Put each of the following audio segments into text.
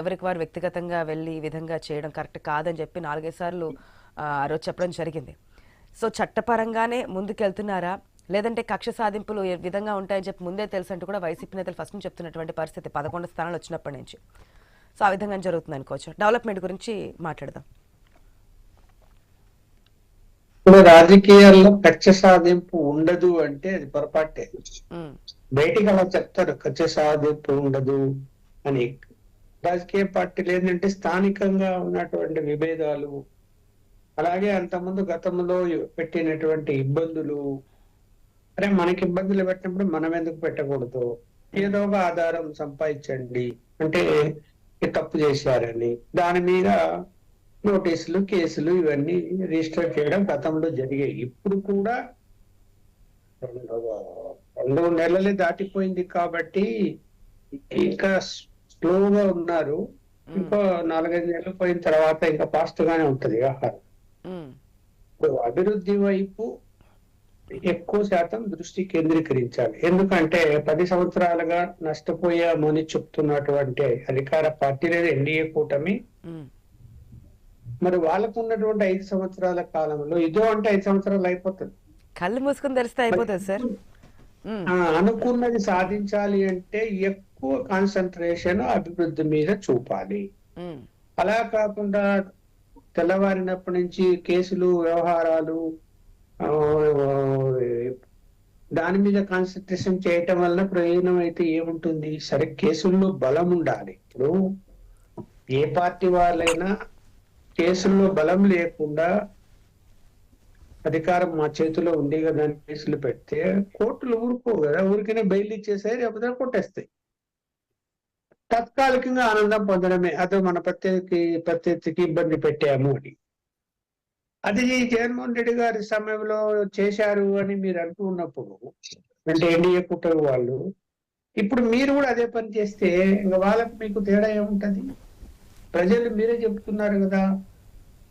ఎవరికి వారు వ్యక్తిగతంగా వెళ్ళి ఈ విధంగా చేయడం కరెక్ట్ కాదని చెప్పి 4-5 సార్లు ఆ రోజు చెప్పడం జరిగింది. సో చట్టపరంగానే ముందుకెళ్తున్నారా, లేదంటే కక్ష సాధింపులు ఏ విధంగా ఉంటాయని చెప్పి ముందే తెలుసు అంటూ కూడా వైసీపీ నేతలు ఫస్ట్ నుంచి చెప్తున్నటువంటి పరిస్థితి 11 స్థానాలు వచ్చినప్పటి నుంచి. సో ఆ విధంగా జరుగుతుంది అనుకోవచ్చు. డెవలప్మెంట్ గురించి మాట్లాడదాం. ఇప్పుడు రాజకీయాల్లో కక్ష సాధింపు ఉండదు అంటే అది పొరపాటే. బయటికి అలా చెప్తారు కక్ష సాధింపు ఉండదు అని. రాజకీయ పార్టీలు ఏంటంటే స్థానికంగా ఉన్నటువంటి విభేదాలు, అలాగే అంతకుముందు గతంలో పెట్టినటువంటి ఇబ్బందులు, అరే మనకి ఇబ్బందులు పెట్టినప్పుడు మనం ఎందుకు పెట్టకూడదు, ఏదో ఒక ఆధారం సంపాదించండి అంటే తప్పు చేశారని దాని మీద నోటీసులు, కేసులు ఇవన్నీ రిజిస్టర్ చేయడం గతంలో జరిగాయి. ఇప్పుడు కూడా 2 నెలలే దాటిపోయింది కాబట్టి ఇంకా స్లోగా ఉన్నారు. ఇంకో 4-5 నెలలు పోయిన తర్వాత ఇంకా ఫాస్ట్ గానే ఉంటది వ్యవహారం. ఇప్పుడు అభివృద్ధి వైపు ఎక్కువ శాతం దృష్టి కేంద్రీకరించాలి. ఎందుకంటే 10 సంవత్సరాలుగా నష్టపోయామని చెప్తున్నటువంటి అధికార పార్టీ లేదా ఎన్డీఏ కూటమి మరి వాళ్ళకు ఉన్నటువంటి 5 సంవత్సరాల కాలంలో ఇదో అంటే 5 సంవత్సరాలు అయిపోతుంది. కళ్ళు మూసుకుని తెరిస్తే అయిపోతుంది సార్. అనుకున్నది సాధించాలి అంటే ఎక్కువ కాన్సన్ట్రేషన్ అభివృద్ధి మీద చూపాలి. అలా కాకుండా తెల్లవారినప్పటి నుంచి కేసులు, వ్యవహారాలు దాని మీద కాన్సన్ట్రేషన్ చేయటం వల్ల ప్రయోజనం అయితే ఏముంటుంది? సరే, కేసుల్లో బలం ఉండాలి. ఇప్పుడు ఏ పార్టీ వాళ్ళైనా కేసుల్లో బలం లేకుండా అధికారం మా చేతిలో ఉంది కదా అని కేసులు పెడితే కోర్టులు ఊరుకో కదా, ఊరికనే బెయిల్ ఇచ్చేసాయి, లేకపోతే కొట్టేస్తాయి. తాత్కాలికంగా ఆనందం పొందడమే, అదో మన ప్రత్యర్థికి ఇబ్బంది పెట్టాము అని. అది జగన్మోహన్ రెడ్డి గారి సమయంలో చేశారు అని మీరు అంటూ ఉన్నప్పుడు, అంటే ఎన్డీఏ కూటమి వాళ్ళు, ఇప్పుడు మీరు కూడా అదే పని చేస్తే ఇంకా వాళ్ళకి మీకు తేడా ఏముంటది? ప్రజలు మీరే చెప్తున్నారు కదా,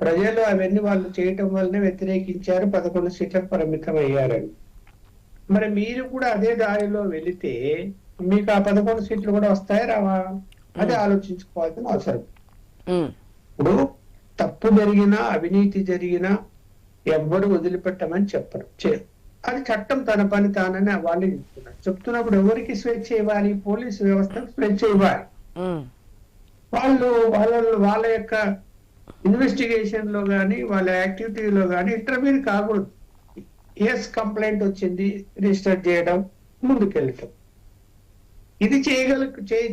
ప్రజలు అవన్నీ వాళ్ళు చేయటం వల్లనే వ్యతిరేకించారు, 11 సీట్లకు పరిమితం అయ్యారని. మరి మీరు కూడా అదే దారిలో వెళితే మీకు ఆ 11 సీట్లు కూడా వస్తాయి రావా? అది ఆలోచించుకోవాల్సిన అవసరం. ఇప్పుడు తప్పు జరిగినా, అవినీతి జరిగినా ఎవ్వరు వదిలిపెట్టమని చెప్పరు. అది చట్టం తన పని తానని వాళ్ళే చెప్తున్నప్పుడు ఎవరికి స్వేచ్ఛ ఇవ్వాలి? పోలీసు వ్యవస్థకు స్వేచ్ఛ ఇవ్వాలి. వాళ్ళ యొక్క ఇన్వెస్టిగేషన్ లో గానీ, వాళ్ళ యాక్టివిటీలో గానీ ఇంటర్వ్యూని కాకూడదు. కంప్లైంట్ వచ్చింది, రిజిస్టర్ చేయడం, ముందుకెళ్ళటం. ఇది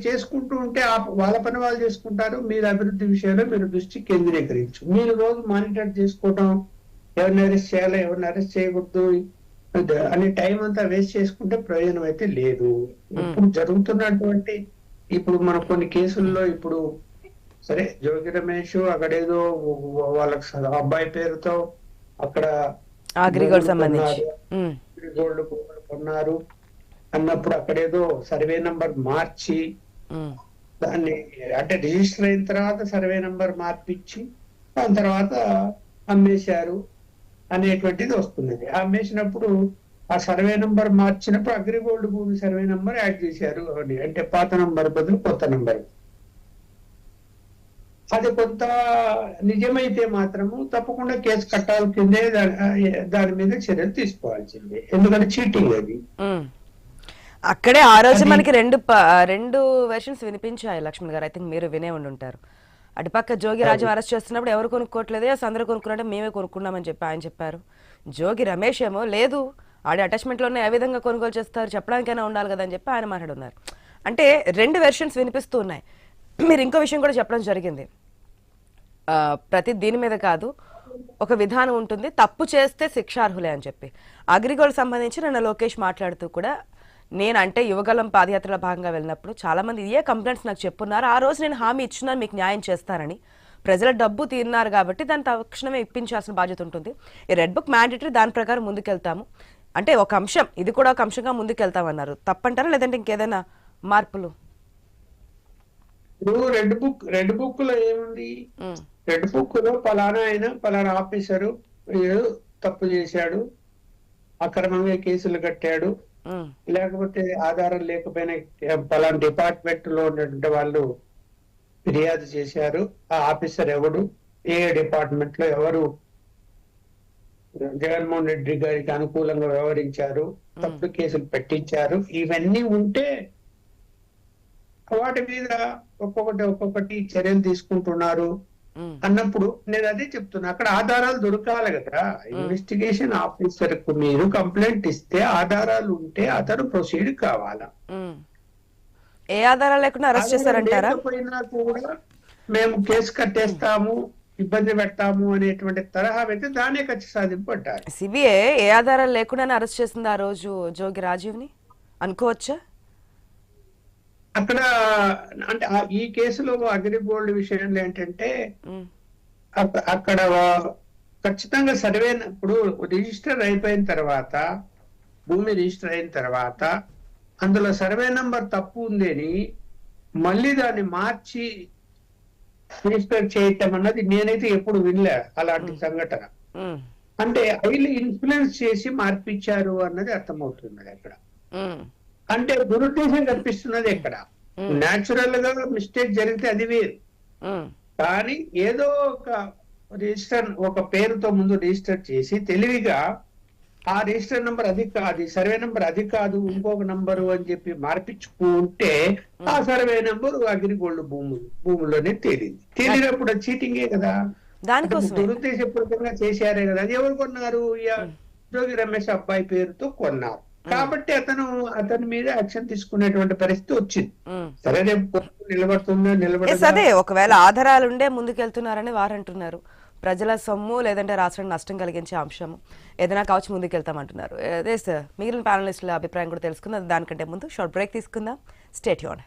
చేసుకుంటూ ఉంటే వాళ్ళ పని వాళ్ళు చేసుకుంటారు. మీరు అభివృద్ధి విషయంలో మీరు దృష్టి కేంద్రీకరించు. మీరు రోజు మానిటర్ చేసుకోవడం, ఎవరిని అరెస్ట్ చేయాలో, ఎవరిని అరెస్ట్ చేయకూడదు అనే టైం అంతా వేస్ట్ చేసుకుంటే ప్రయోజనం అయితే లేదు. ఇప్పుడు జరుగుతున్నటువంటి ఇప్పుడు మన కొన్ని కేసుల్లో ఇప్పుడు సరే జోగి రమేష్ అక్కడేదో వాళ్ళకి అబ్బాయి పేరుతో అక్కడ గోల్డ్ కొన్నారు అన్నప్పుడు అక్కడేదో సర్వే నంబర్ మార్చి దాన్ని అంటే రిజిస్టర్ అయిన తర్వాత సర్వే నంబర్ మార్పిచ్చి దాని తర్వాత అమ్మేశారు అనేటువంటిది వస్తున్నది. అమ్మేసినప్పుడు ఆ సర్వే నంబర్ మార్చినప్పుడు అగ్రిగోల్డ్ భూమి సర్వే నంబర్ యాడ్ చేశారు అని, అంటే పాత నంబర్ బదులు కొత్త నంబర్. అది కొంత నిజమైతే మాత్రము తప్పకుండా కేసు కట్టాల్సిందే, దాని మీద చర్యలు తీసుకోవాల్సిందే. ఎందుకంటే చీటింగ్ అది. అక్కడే ఆ రోజు మనకి రెండు వెర్షన్స్ వినిపించాయి లక్ష్మణ్ గారు. ఐ థింక్ మీరు వినే ఉండుంటారు. అటుపక్క జోగి రాజు అరెస్ట్ చేస్తున్నప్పుడు ఎవరు కొనుక్కోవట్లేదు, అందరూ కొనుక్కున్నట్టే మేమే కొనుక్కున్నామని చెప్పి ఆయన చెప్పారు. జోగి రమేష్ ఏమో లేదు, ఆడి అటాచ్మెంట్లోనే ఏ విధంగా కొనుగోలు చేస్తారు చెప్పడానికైనా ఉండాలి కదా అని చెప్పి ఆయన మాట్లాడున్నారు. అంటే 2 వెర్షన్స్ వినిపిస్తూ ఉన్నాయి. మీరు ఇంకో విషయం కూడా చెప్పడం జరిగింది, ప్రతి దీని మీద కాదు, ఒక విధానం ఉంటుంది, తప్పు చేస్తే శిక్షార్హులే అని చెప్పి. అగ్రిగోల్డ్ సంబంధించి నిన్న లోకేష్ మాట్లాడుతూ కూడా, నేనంటే యువగలం పాదయాత్రలో భాగంగా వెళ్ళినప్పుడు చాలా మంది ఏ కంప్లైంట్స్ నాకు చెప్పున్నారు, ఆ రోజు నేను హామీ ఇచ్చినాను మీకు న్యాయం చేస్తానని. ప్రజల డబ్బు తీరినారు కాబట్టి దాన్ని తక్షణమే ఇప్పించాల్సిన బాధ్యత ఉంటుంది. ఈ రెడ్ బుక్ మ్యాండేటరీ, దాని ప్రకారం ముందుకెళ్తాము అంటే ఒక అంశం, ఇది కూడా ఒక అంశంగా ముందుకెళ్తామన్నారు. తప్పంటారా లేదంటే ఇంకేదైనా మార్పులు? రెడ్ బుక్ లో ఏముంది? రెడ్ బుక్ లో పలానా ఆయన పలానా ఆఫీసరు ఏదో తప్పు చేశాడు, అక్రమంగా కేసులు కట్టాడు, లేకపోతే ఆధారం లేకపోయినా పలానా డిపార్ట్మెంట్ లో ఉన్నటువంటి వాళ్ళు ఫిర్యాదు చేశారు. ఆ ఆఫీసర్ ఎవడు, ఏ డిపార్ట్మెంట్ లో ఎవరు జగన్మోహన్ రెడ్డి గారికి అనుకూలంగా వ్యవహరించారు, తప్పుడు కేసులు పెట్టించారు, ఇవన్నీ ఉంటే వాటి మీద ఒక్కొక్కటి చర్యలు తీసుకుంటున్నారు అన్నప్పుడు నేను అదే చెప్తున్నా, అక్కడ ఆధారాలు దొరకాలి కదా. ఇన్వెస్టిగేషన్ ఆఫీసర్ కు మీరు కంప్లైంట్ ఇస్తే ఆధారాలు ఉంటే అతను ప్రొసీడ్ కావాలా. ఏ ఆధారాలు లేకుండా అరెస్ట్ చేశారంటారా? లేకపోయినా కూడా మేము కేసు కట్టేస్తాము, ఇబ్బంది పెడతాము అనేటువంటి తరహా అయితే దానే ఖర్చు సాధింపు అంటారు. సిబిఐ ఏ ఆధారాలు లేకుండానే అరెస్ట్ చేసింది ఆ రోజు జోగి రాజీవ్ని అనుకోవచ్చా? అక్కడ అంటే ఈ కేసులో అగ్రిగోల్డ్ విషయంలో ఏంటంటే అక్కడ ఖచ్చితంగా సర్వే ఇప్పుడు రిజిస్టర్ అయిపోయిన తర్వాత, భూమి రిజిస్టర్ అయిన తర్వాత అందులో సర్వే నంబర్ తప్పు ఉందని మళ్ళీ దాన్ని మార్చి రిజిస్టర్ చేయటం అన్నది నేనైతే ఎప్పుడు వినలే అలాంటి సంఘటన. అంటే హైలీ ఇన్ఫ్లుయెన్స్ చేసి మార్పిచ్చారు అన్నది అర్థమవుతున్నది అక్కడ. అంటే దురుద్దేశం కనిపిస్తున్నది ఇక్కడ. న్యాచురల్ గా మిస్టేక్ జరిగితే అది వేరు, కానీ ఏదో ఒక రిజిస్టర్ ఒక పేరుతో ముందు రిజిస్టర్ చేసి తెలివిగా ఆ రిజిస్టర్ నంబర్ అది కాదు, సర్వే నంబర్ అది కాదు, ఇంకొక నంబరు అని చెప్పి మార్పించుకుంటే ఆ సర్వే నంబరు అగ్రిగోల్డ్ భూముల్లోనే తేలినప్పుడు అది చీటింగే కదా, దురుద్దేశపూర్వకంగా చేశారే కదా. అది ఎవరు కొన్నారు? జోగి రమేష్ అబ్బాయి పేరుతో కొన్నారు కాబట్టి అతని మీద యాక్షన్ తీసుకునేటువంటి పరిస్థితి వచ్చింది. సరే రేపు నిలబడుతుందో అదే ఒకవేళ ఆధారాలు ఉండే ముందుకెళ్తున్నారని వారు అంటున్నారు. ప్రజల సొమ్ము లేదంటే రాష్ట్రానికి నష్టం కలిగించే అంశము ఏదైనా కావచ్చు ముందుకెళ్తామంటున్నారు. అదే సార్, మిగిలిన ప్యానలిస్టుల అభిప్రాయం కూడా తెలుసుకుందాం. దానికంటే ముందు షార్ట్ బ్రేక్ తీసుకుందాం. Stay tuned.